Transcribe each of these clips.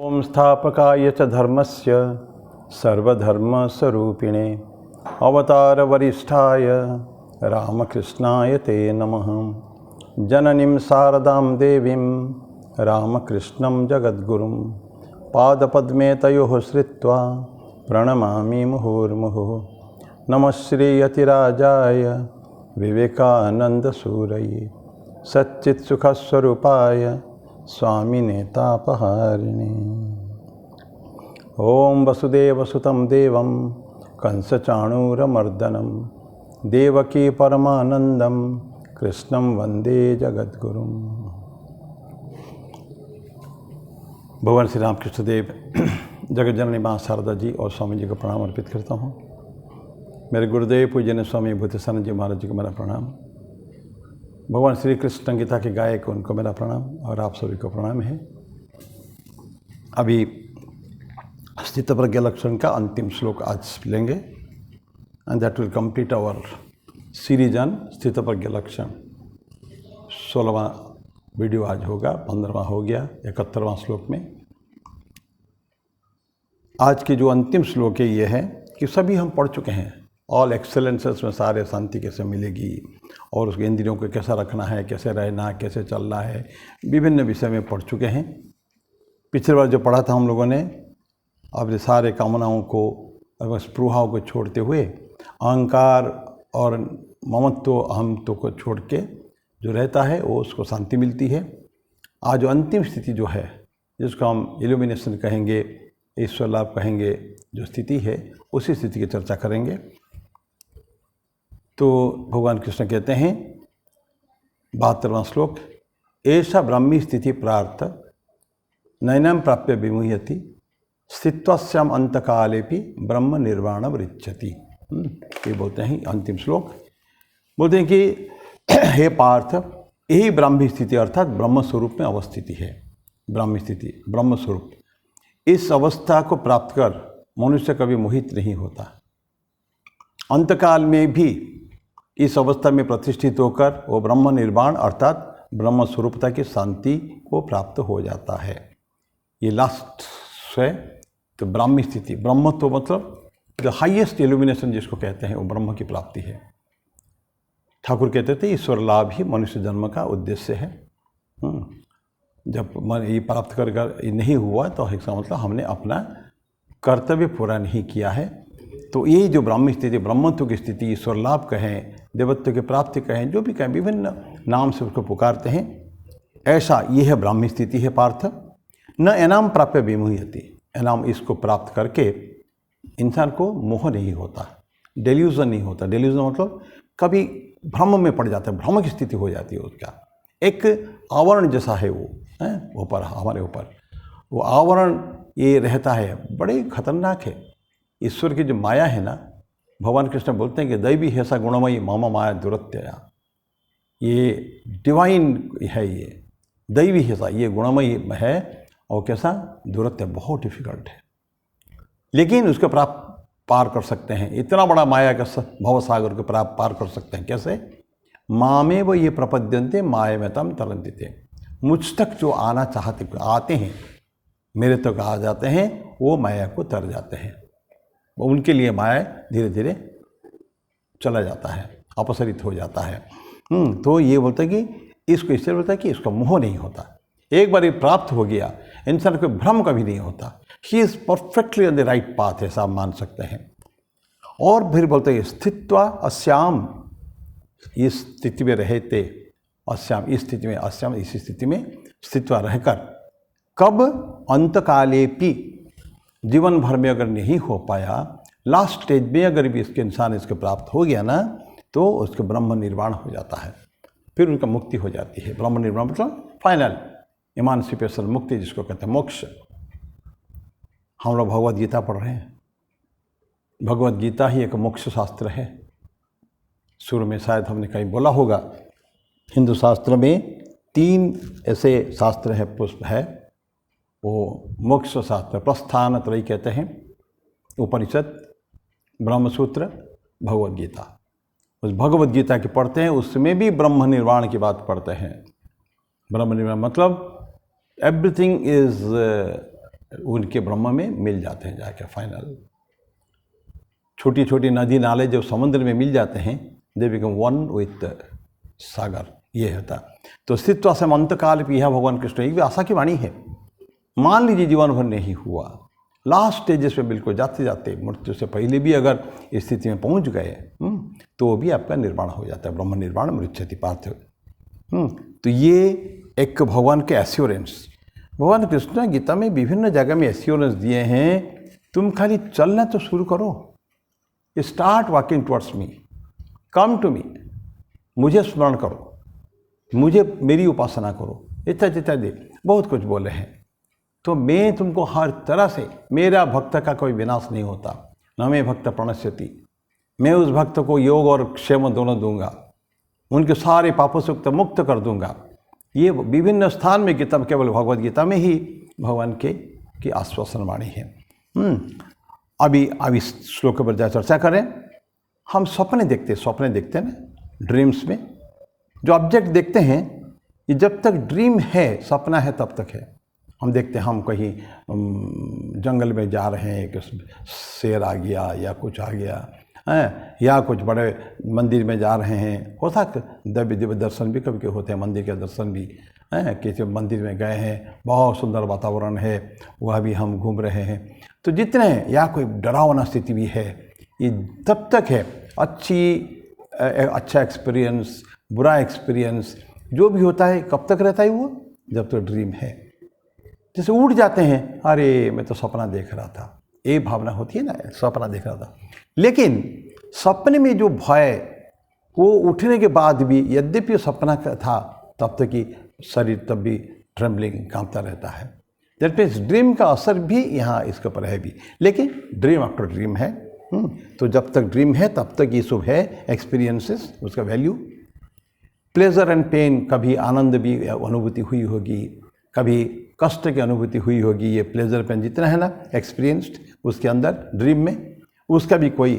ओम स्थापकाय च धर्मस्य सर्वधर्मस्वरूपिणे अवतारवरिष्ठाय रामकृष्णाय ते नमः। जननीं शारदां देवीं रामकृष्णं जगद्गुरुं पादपद्मे तयोः श्रित्वा प्रणमामि मुहुर्मुहुः। नमः श्रीयतिराजाय विवेकानन्दसूरये सच्चित्सुखस्वरूपाय स्वामिने तापहारिणे। ओम वसुदेवसुतं देवं कंसचाणूरमर्दनं देवकी परमानंदं कृष्णं वंदे जगद्गुरुं। भगवान श्री राम कृष्ण देव जगत जननी माँ शारदा जी और स्वामी जी को प्रणाम अर्पित करता हूँ। मेरे गुरुदेव पूजन स्वामी भूतसानंद जी महाराज जी को मेरा प्रणाम। भगवान श्री कृष्ण गीता के गायक उनको मेरा प्रणाम और आप सभी को प्रणाम है। अभी स्थित प्रज्ञा लक्षण का अंतिम श्लोक आज लेंगे and that will complete our series on स्थित प्रज्ञा लक्षण। 16वां वीडियो आज होगा, 15वां हो गया, 71वां श्लोक में। आज के जो अंतिम श्लोक है ये है कि सभी हम पढ़ चुके हैं। ऑल एक्सेलेंसेस में सारे शांति कैसे मिलेगी और उसके इंद्रियों को कैसा रखना है, कैसे रहना, कैसे चलना है, विभिन्न विषय में पढ़ चुके हैं। पिछली बार जो पढ़ा था हम लोगों ने, अब सारे कामनाओं को और स्पृहाओं को छोड़ते हुए अहंकार और ममत्व अहमत्व को छोड़ के जो रहता है वो उसको शांति मिलती है। आज जो अंतिम स्थिति जो है जिसको हम इल्यूमिनेशन कहेंगे, ईश्वर लाभ कहेंगे, जो स्थिति है उसी स्थिति की चर्चा करेंगे। तो भगवान कृष्ण कहते हैं 72वां श्लोक, ऐसा ब्राह्मी स्थिति प्रार्थ नैनम प्राप्य विमुह्यति स्थित्वस्याम अंतकालेपि ब्रह्म निर्वाण वृच्छति। ये बोलते हैं अंतिम श्लोक। बोलते हैं कि हे पार्थ, यही ब्राह्मी स्थिति अर्थात ब्रह्म स्वरूप में अवस्थिति है। ब्राह्मी स्थिति ब्रह्म स्वरूप, इस अवस्था को प्राप्त कर मनुष्य कभी मोहित नहीं होता। अंतकाल में भी इस अवस्था में प्रतिष्ठित होकर वो ब्रह्म निर्वाण अर्थात ब्रह्म स्वरूपता की शांति को प्राप्त हो जाता है। ये लास्ट है। तो ब्राह्मी स्थिति, ब्रह्म तो मतलब जो हाईएस्ट इल्यूमिनेशन जिसको कहते हैं वो ब्रह्म की प्राप्ति है। ठाकुर कहते थे ईश्वर लाभ ही मनुष्य जन्म का उद्देश्य है। जब मन ये प्राप्त कर नहीं हुआ तो इसका मतलब हमने अपना कर्तव्य पूरा नहीं किया है। तो यही जो ब्राह्मी स्थिति, ब्रह्मत्व की स्थिति, ईश्वर लाभ कहें, देवत्व की प्राप्ति कहें, जो भी कहें, विभिन्न नाम से उसको पुकारते हैं, ऐसा ये है ब्राह्मी स्थिति है पार्थ। न एनाम प्राप्य विमुह्यति, एनाम इसको प्राप्त करके इंसान को मोह नहीं होता, डेल्यूजन नहीं होता। डेल्यूजन मतलब कभी भ्रम में पड़ जाता है, भ्रम की स्थिति हो जाती है उसका। एक आवरण जैसा है वो है ऊपर, हमारे ऊपर वो आवरण ये रहता है, बड़े खतरनाक है। ईश्वर की जो माया है ना, भगवान कृष्ण बोलते हैं कि दैवी हैसा गुणमयी मम माया दुरत्यया। ये डिवाइन है, ये दैवी हैसा, ये गुणमयी है और कैसा दुरत्य, बहुत डिफिकल्ट है, लेकिन उसको प्राप्त पार कर सकते हैं। इतना बड़ा माया का भवसागर को प्राप्त पार कर सकते हैं। कैसे? मामे वो ये प्रपद्यंते माया में तम तरंती थे। मुझ तक जो आना चाहते आते हैं, मेरे तक आ जाते हैं, वो माया को तर जाते हैं। उनके लिए माया धीरे धीरे चला जाता है, अपसरित हो जाता है। तो ये बोलता है कि इसको इससे बोलता है कि इसका मोह नहीं होता। एक बार ये प्राप्त हो गया, इंसान को भ्रम कभी नहीं होता। He is perfectly on the right path, ऐसा आप मान सकते हैं। और फिर बोलते हैं स्थित्वा अस्याम, इस स्थिति में रहते, अस्याम इस स्थिति में, अस्याम इसी स्थिति में स्थित्वा रहकर, कब? अंतकालेपि, जीवन भर में अगर नहीं हो पाया, लास्ट स्टेज में अगर भी इसके इंसान इसके प्राप्त हो गया ना, तो उसके ब्रह्म निर्वाण हो जाता है। फिर उनका मुक्ति हो जाती है। ब्रह्म निर्वाण मतलब फाइनल इमांसिपेशन, मुक्ति जिसको कहते हैं, मोक्ष। हम लोग भगवद गीता पढ़ रहे हैं। भगवद गीता ही एक मोक्ष शास्त्र है। शुरू में शायद हमने कहीं बोला होगा, हिंदू शास्त्र में 3 ऐसे शास्त्र है, पुष्प है, वो मोक्ष शास्त्र, प्रस्थान त्रयी कहते हैं। उपनिषद, ब्रह्मसूत्र, भगवद गीता। उस भगवद गीता की पढ़ते हैं, उसमें भी ब्रह्म निर्वाण की बात पढ़ते हैं। ब्रह्म निर्वाण मतलब एवरीथिंग इज उनके ब्रह्म में मिल जाते हैं जाके फाइनल। छोटी छोटी नदी नाले जब समुद्र में मिल जाते हैं, दे बिकम वन विथ सागर, ये होता। तो अस्तित्व से अंत काल भी है भगवान कृष्ण, ये भी आशा की वाणी है। मान लीजिए जीवन भर नहीं हुआ, लास्ट स्टेजेस पे बिल्कुल जाते जाते मृत्यु से पहले भी अगर इस स्थिति में पहुंच गए तो भी आपका निर्वाण हो जाता है, ब्रह्म निर्वाण मृच्छति पार्थ। तो ये एक भगवान के एश्योरेंस, भगवान कृष्ण गीता में विभिन्न जगह में एश्योरेंस दिए हैं। तुम खाली चलना तो शुरू करो, start walking towards me, come to me, मुझे स्मरण करो, मुझे मेरी उपासना करो, इत्यादि बहुत कुछ बोले हैं। तो मैं तुमको हर तरह से, मेरा भक्त का कोई विनाश नहीं होता, न मैं भक्त प्रणश्यति, मैं उस भक्त को योग और क्षेम दोनों दूंगा, उनके सारे पापों से मुक्त कर दूंगा। ये विभिन्न स्थान में गीता, केवल भगवद गीता में ही भगवान की आश्वासन वाणी है। अभी इस श्लोक पर चर्चा करें। हम सपने देखते हैं ना, ड्रीम्स में जो ऑब्जेक्ट देखते हैं, ये जब तक ड्रीम है, सपना है, तब तक है। हम देखते हैं हम कहीं जंगल में जा रहे हैं, कि शेर आ गया या कुछ आ गया है, या कुछ बड़े मंदिर में जा रहे हैं, होता दिव्य दर्शन भी कभी होते हैं, मंदिर के दर्शन भी हैं, किसी मंदिर में गए हैं, बहुत सुंदर वातावरण है, वह भी हम घूम रहे हैं। तो जितने, या कोई डरावना स्थिति भी है, ये तब तक है। अच्छा एक्सपीरियंस, बुरा एक्सपीरियंस जो भी होता है, कब तक रहता है वो? जब तो ड्रीम है। जैसे उठ जाते हैं, अरे मैं तो सपना देख रहा था, ये भावना होती है ना, सपना देख रहा था। लेकिन सपने में जो भय, वो उठने के बाद भी, यद्यपि सपना था, तब तक कि शरीर तब भी ट्रेम्बलिंग, कांपता रहता है। दैट मीन्स ड्रीम का असर भी यहाँ इसके ऊपर है भी। लेकिन ड्रीम आफ्टर ड्रीम है। तो जब तक ड्रीम है तब तक ये सब है एक्सपीरियंसेस, उसका वैल्यू। प्लेजर एंड पेन, कभी आनंद भी अनुभूति हुई होगी, कभी कष्ट की अनुभूति हुई होगी। ये प्लेजर पेन जितना है ना एक्सपीरियंस्ड, उसके अंदर ड्रीम में, उसका भी कोई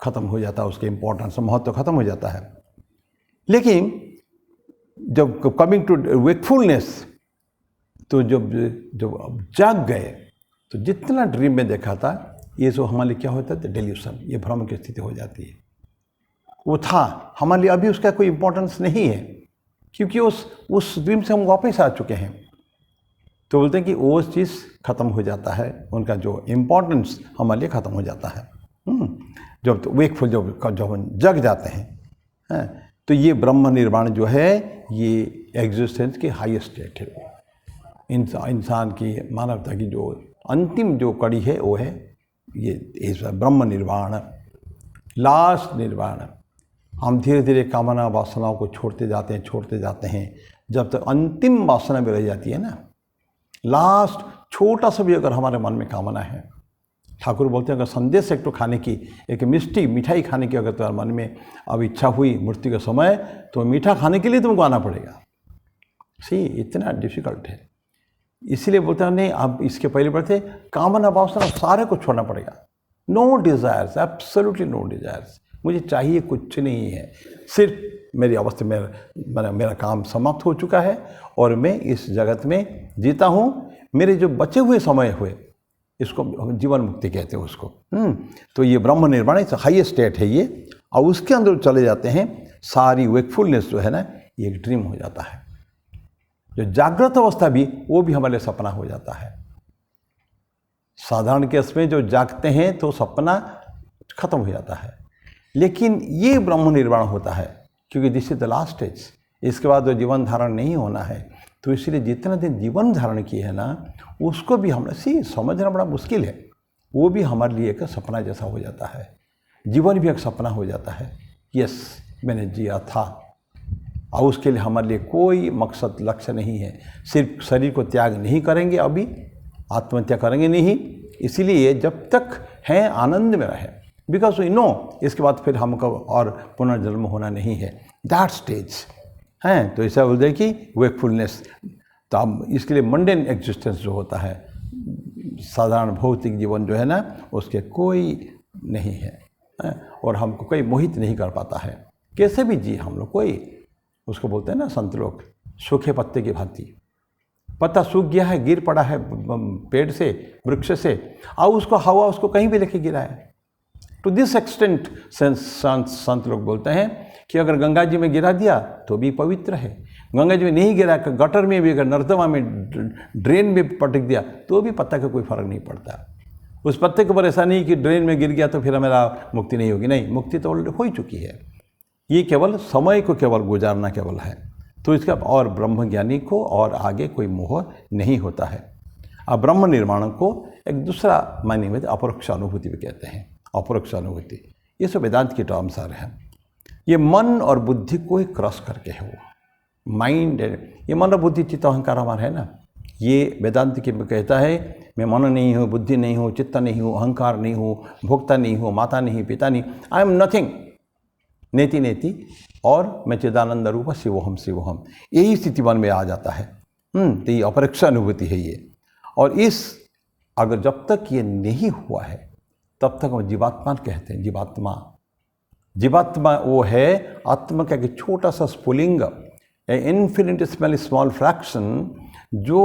ख़त्म हो जाता है, उसके इम्पोर्टेंस, महत्व ख़त्म हो जाता है। लेकिन जब कमिंग टू वेकफुलनेस, तो जब जाग गए, तो जितना ड्रीम में देखा था, ये जो हमारे लिए क्या होता है, डेल्यूशन, ये भ्रम की स्थिति हो जाती है। वो था हमारे लिए, अभी उसका कोई इम्पोर्टेंस नहीं है, क्योंकि उस ड्रीम से हम वापस आ चुके हैं। तो बोलते हैं कि वो चीज़ ख़त्म हो जाता है, उनका जो इम्पोर्टेंस हमारे लिए ख़त्म हो जाता है। जब तो वेकफुल, जब हम जग जाते हैं, तो ये ब्रह्म निर्वाण जो है, ये एग्जिस्टेंस की हाईएस्ट स्टेट है। इंसान की, मानवता की जो अंतिम जो कड़ी है, वो है ये ब्रह्म निर्वाण, लास्ट निर्वाण। हम धीरे धीरे कामना वासनाओं को छोड़ते जाते हैं, जब तक अंतिम वासना भी रह जाती है ना। लास्ट छोटा सा भी अगर हमारे मन में कामना है, ठाकुर बोलते हैं अगर संदेश एक तो खाने की, एक मिठाई खाने की अगर तुम्हारे मन में अब इच्छा हुई मृत्यु के समय, तो मीठा खाने के लिए तुमको आना पड़ेगा। इतना डिफिकल्ट है। इसीलिए बोलते हैं नहीं, अब इसके पहले बढ़ते कामना वासना सारे को छोड़ना पड़ेगा। No desires, absolutely no desires, मुझे चाहिए कुछ नहीं है, सिर्फ मेरी अवस्था में मेरा काम समाप्त हो चुका है और मैं इस जगत में जीता हूँ। मेरे जो बचे हुए समय हुए, इसको जीवन मुक्ति कहते हैं उसको। तो ये ब्रह्म निर्वाण इट्स हाईएस्ट स्टेट है ये, और उसके अंदर चले जाते हैं, सारी वेकफुलनेस जो है ना, ये एक ड्रीम हो जाता है। जो जागृत अवस्था भी, वो भी हमारे सपना हो जाता है। साधारण केस में जो जागते हैं तो सपना खत्म हो जाता है, लेकिन ये ब्रह्म निर्वाण होता है, क्योंकि this is the last stage. इसके बाद जो जीवन धारण नहीं होना है, तो इसलिए जितना दिन जीवन धारण किए है ना, उसको भी हमने समझना बड़ा मुश्किल है। वो भी हमारे लिए एक सपना जैसा हो जाता है, जीवन भी एक सपना हो जाता है। यस, मैंने जिया था, और उसके लिए हमारे लिए कोई मकसद लक्ष्य नहीं है। सिर्फ शरीर को त्याग नहीं करेंगे, अभी आत्महत्या करेंगे नहीं, इसीलिए जब तक हैं आनंद में रहे, बिकॉज वी नो इसके बाद फिर हमको और पुनर्जन्म होना नहीं है। दैट स्टेज हैं, तो ऐसा बोलते हैं कि वेकफुलनेस। तो अब इसके लिए मंडेन एग्जिस्टेंस जो होता है, साधारण भौतिक जीवन जो है ना, उसके कोई नहीं है, और हमको कोई मोहित नहीं कर पाता है। कैसे भी जी हम लोग, कोई उसको बोलते हैं ना संत लोग, सूखे पत्ते की भांति। पत्ता सूख गया है, गिर पड़ा है पेड़ से, वृक्ष से, और उसको हवा उसको कहीं भी लेके गिरा है। टू दिस एक्सटेंट संत लोग बोलते हैं कि अगर गंगा जी में गिरा दिया तो भी पवित्र है, गंगा जी में नहीं गिरा, गटर में भी, अगर नर्दमा में, ड्रेन में पटक दिया तो भी पत्ता का कोई फर्क नहीं पड़ता। उस पत्ते के ऊपर ऐसा नहीं कि ड्रेन में गिर गया तो फिर हमारा मुक्ति नहीं होगी, नहीं, मुक्ति तो ऑलरेडी हो ही चुकी है। ये केवल समय को केवल गुजारना केवल है। तो इसका और ब्रह्मज्ञानी को और आगे कोई मोह नहीं होता है। अब ब्रह्म निर्माण को एक दूसरा मायने में अपरोक्ष अनुभूति भी कहते हैं। अपरोक्ष अनुभूति ये सब वेदांत के टर्म्स आ रहे हैं। ये मन और बुद्धि को ही क्रॉस करके है वो माइंड। ये मन और बुद्धि चित्त अहंकार हमारा है ना, ये वेदांत के कहता है मैं मन नहीं हूँ, बुद्धि नहीं हूँ, चित्त नहीं हूँ, अहंकार नहीं हूँ, भोक्ता नहीं हूँ, माता नहीं, पिता नहीं, आई एम नथिंग, नेति नेति, और मैं चिदानंद रूप शिवोहम शिवोहम, यही स्थिति मन में आ जाता है। तो ये अपरोक्ष अनुभूति है ये। और इस अगर जब तक ये नहीं हुआ है तब तक हम जीवात्मा कहते हैं। जीवात्मा, जीवात्मा वो है आत्मा का एक छोटा सा स्फुलिंग, इन्फिनिटेसिमल स्मॉल फ्रैक्शन जो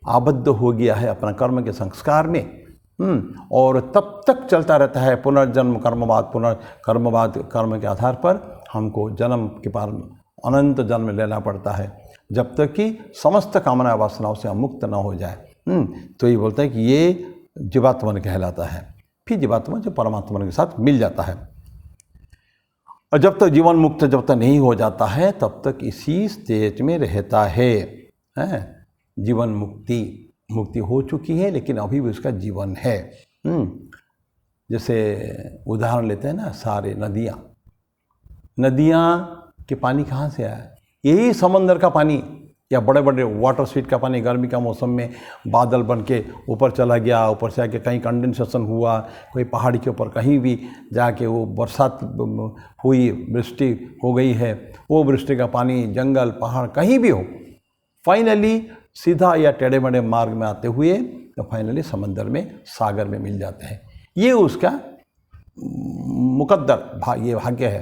आबद्ध हो गया है अपना कर्म के संस्कार में, और तब तक चलता रहता है। पुनर्जन्म कर्मवाद, पुनर्कर्मवाद, कर्म के आधार पर हमको जन्म के पार अनंत जन्म लेना पड़ता है जब तक कि समस्त कामना वासनाओं से हम मुक्त न हो जाए। तो ये बोलता है कि ये जीवात्मन कहलाता है। फिर जीवात्मा जो परमात्मा के साथ मिल जाता है। और जब तक जीवन मुक्त जब तक नहीं हो जाता है तब तक इसी स्टेज में रहता है। जीवन मुक्ति हो चुकी है लेकिन अभी भी उसका जीवन है। जैसे उदाहरण लेते हैं ना, सारे नदियाँ के पानी कहाँ से आया? यही समंदर का पानी या बड़े बड़े वाटर स्पीड का पानी गर्मी का मौसम में बादल बन के ऊपर चला गया, ऊपर से आके कहीं कंडेंसेशन हुआ, कोई पहाड़ी के ऊपर कहीं भी जाके वो बरसात हुई, वृष्टि हो गई है, वो वृष्टि का पानी जंगल पहाड़ कहीं भी हो, फाइनली सीधा या टेढ़े मेढ़े मार्ग में आते हुए तो फाइनली समंदर में, सागर में मिल जाते हैं। ये उसका मुकद्दर ये भाग्य है।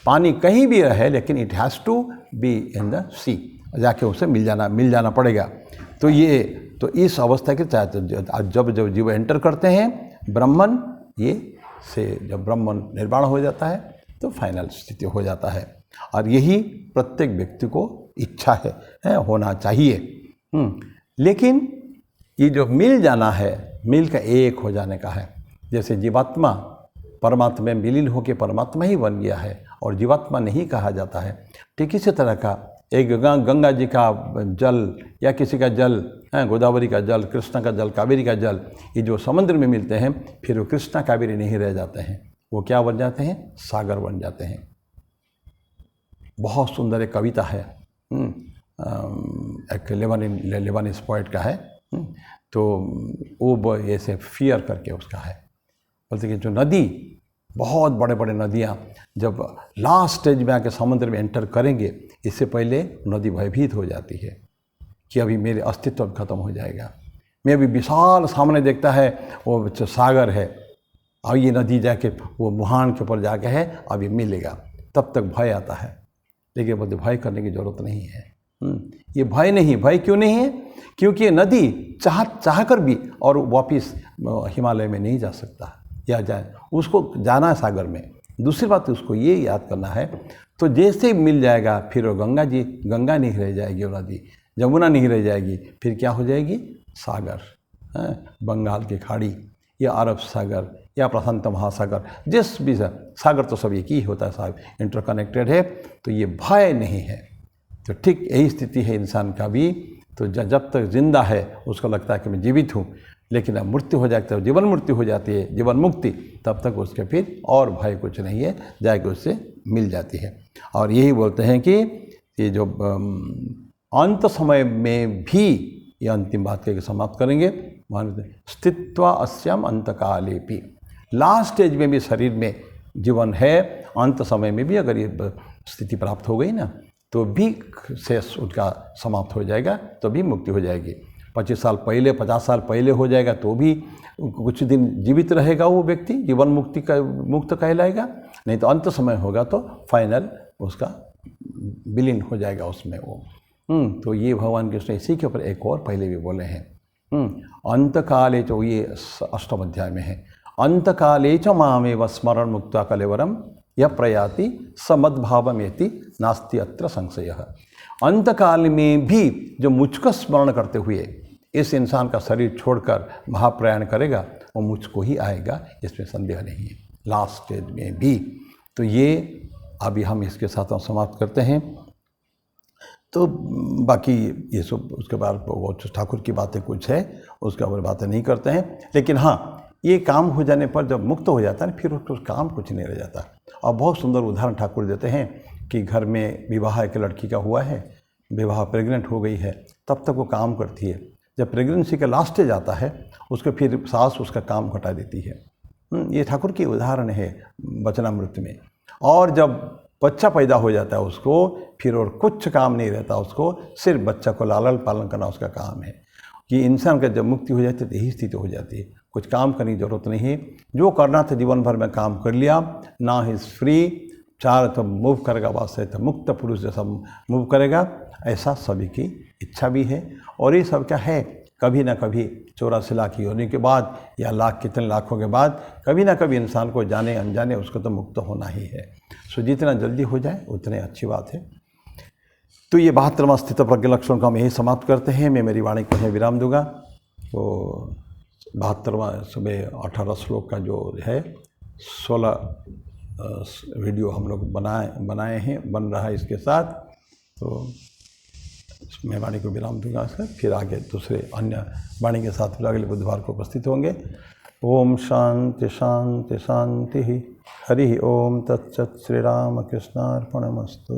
पानी कहीं भी रहे लेकिन it has to be in the sea, जाके उसे मिल जाना पड़ेगा। तो ये तो इस अवस्था के जब जीव एंटर करते हैं ब्रह्मन, ये से जब ब्रह्मन निर्माण हो जाता है तो फाइनल स्थिति हो जाता है। और यही प्रत्येक व्यक्ति को इच्छा है होना चाहिए। लेकिन ये जो मिल जाना है, मिल का एक हो जाने का है। जैसे जीवात्मा परमात्मा में विलीन होकर परमात्मा ही बन गया है और जीवात्मा नहीं कहा जाता है, ठीक इसी तरह का एक गंगा जी का जल या किसी का जल, गोदावरी का जल, कृष्णा का जल, कावेरी का जल, ये जो समुद्र में मिलते हैं फिर वो कृष्णा कावेरी नहीं रह जाते हैं, वो क्या बन जाते हैं? सागर बन जाते हैं। बहुत सुंदर एक कविता है, एक लेबानीज पोएट का है, तो वो ऐसे फियर करके उसका है, बोलते कि जो नदी, बहुत बड़े बड़े नदियाँ जब लास्ट स्टेज में आके समुद्र में एंटर करेंगे, इससे पहले नदी भयभीत हो जाती है कि अभी मेरे अस्तित्व खत्म हो जाएगा। मैं अभी विशाल सामने देखता है वो सागर है, और ये नदी जाके वो मुहान के ऊपर जाके है, अभी मिलेगा, तब तक भय आता है। लेकिन बोलते भय करने की ज़रूरत नहीं है। ये भय नहीं, भय क्यों नहीं है? क्योंकि ये नदी चाह कर भी और वापिस हिमालय में नहीं जा सकता, या जाए उसको जाना है सागर में। दूसरी बात उसको ये याद करना है, तो जैसे मिल जाएगा फिर वो गंगा नहीं रह जाएगी, वो नदी जमुना नहीं रह जाएगी, फिर क्या हो जाएगी? सागर, बंगाल की खाड़ी या अरब सागर या प्रशांत महासागर, जिस भी सागर तो सब एक ही होता है, साहब इंटरकनेक्टेड है। तो ये भय नहीं है। तो ठीक यही स्थिति है इंसान का भी। तो जब तक जिंदा है उसको लगता है कि मैं जीवित हूँ, लेकिन अब मृत्यु हो जाती है, जीवन मृत्यु हो जाती है, जीवन मुक्ति, तब तक उसके फिर और भय कुछ नहीं है, जाके उससे मिल जाती है। और यही बोलते हैं कि ये जो अंत समय में भी, ये अंतिम बात के समाप्त करेंगे, स्थित्वा अस्याम अंतकालेपि, लास्ट स्टेज में भी शरीर में जीवन है, अंत समय में भी अगर ये स्थिति प्राप्त हो गई ना तो भी शेष उनका समाप्त हो जाएगा, तो भी मुक्ति हो जाएगी। 25 साल पहले, 50 साल पहले हो जाएगा तो भी कुछ दिन जीवित रहेगा वो व्यक्ति, जीवन मुक्त कहलाएगा। नहीं तो अंत समय होगा तो फाइनल उसका विलीन हो जाएगा उसमें वो। तो ये भगवान कृष्ण इसी के ऊपर एक और पहले भी बोले हैं। अंतकाले जो ये अष्टम अध्याय में है, अंतकाले च मामेव स्मरण मुक्ता कलेवरम यह प्रयाति समद्भावमेति नास्ति अत्र संशयः। अंतकाल में भी जो मुझको स्मरण करते हुए इस इंसान का शरीर छोड़कर महाप्रयाण करेगा वो मुझको ही आएगा, इसमें संदेह नहीं है। लास्ट स्टेज में भी तो ये अभी हम इसके साथ हम समाप्त करते हैं। तो बाकी ये सब उसके बाद वो ठाकुर की बातें कुछ है उसके ऊपर बातें नहीं करते हैं। लेकिन हाँ, ये काम हो जाने पर जब मुक्त हो जाता है ना, फिर उसको काम कुछ नहीं रह जाता। और बहुत सुंदर उदाहरण ठाकुर देते हैं कि घर में विवाह एक लड़की का हुआ है, विवाह प्रेग्नेंट हो गई है, तब तक वो काम करती है। जब प्रेगनेंसी का लास्ट स्टेज आता है उसको फिर सास उसका काम घटा देती है। ये ठाकुर की उदाहरण है वचनामृत में। और जब बच्चा पैदा हो जाता है उसको फिर और कुछ काम नहीं रहता, उसको सिर्फ बच्चा को लालन पालन करना उसका काम है। कि इंसान का जब मुक्ति हो जाती है तो यही स्थिति हो जाती है, कुछ काम करने की जरूरत नहीं है। जो करना था जीवन भर में काम कर लिया। ना इज फ्री, चार तो मूव करेगा, वास्तव तो मुक्त पुरुष जैसा मूव करेगा, ऐसा सभी की इच्छा भी है। और ये सब क्या है, कभी ना कभी 84 लाख होने के बाद या लाख कितने लाखों के बाद कभी ना कभी इंसान को जाने अनजाने उसको तो मुक्त होना ही है। सो जितना जल्दी हो जाए उतने अच्छी बात है। तो ये 72वां स्थित प्रज्ञ लक्षण को हम यही समाप्त करते हैं। मैं मेरी वाणी को विराम दूंगा। तो 72वां सुबह 18 श्लोक का जो है 16 वीडियो हम लोग बनाए हैं, बन रहा है इसके साथ। तो मैं वाणी को विराम दूंगा सर, फिर आगे दूसरे अन्य वाणी के साथ फिर अगले बुधवार को उपस्थित होंगे। ओम शांति शांति शांति। हरि ओम तत्सत्। श्री राम कृष्णार्पणमस्तु।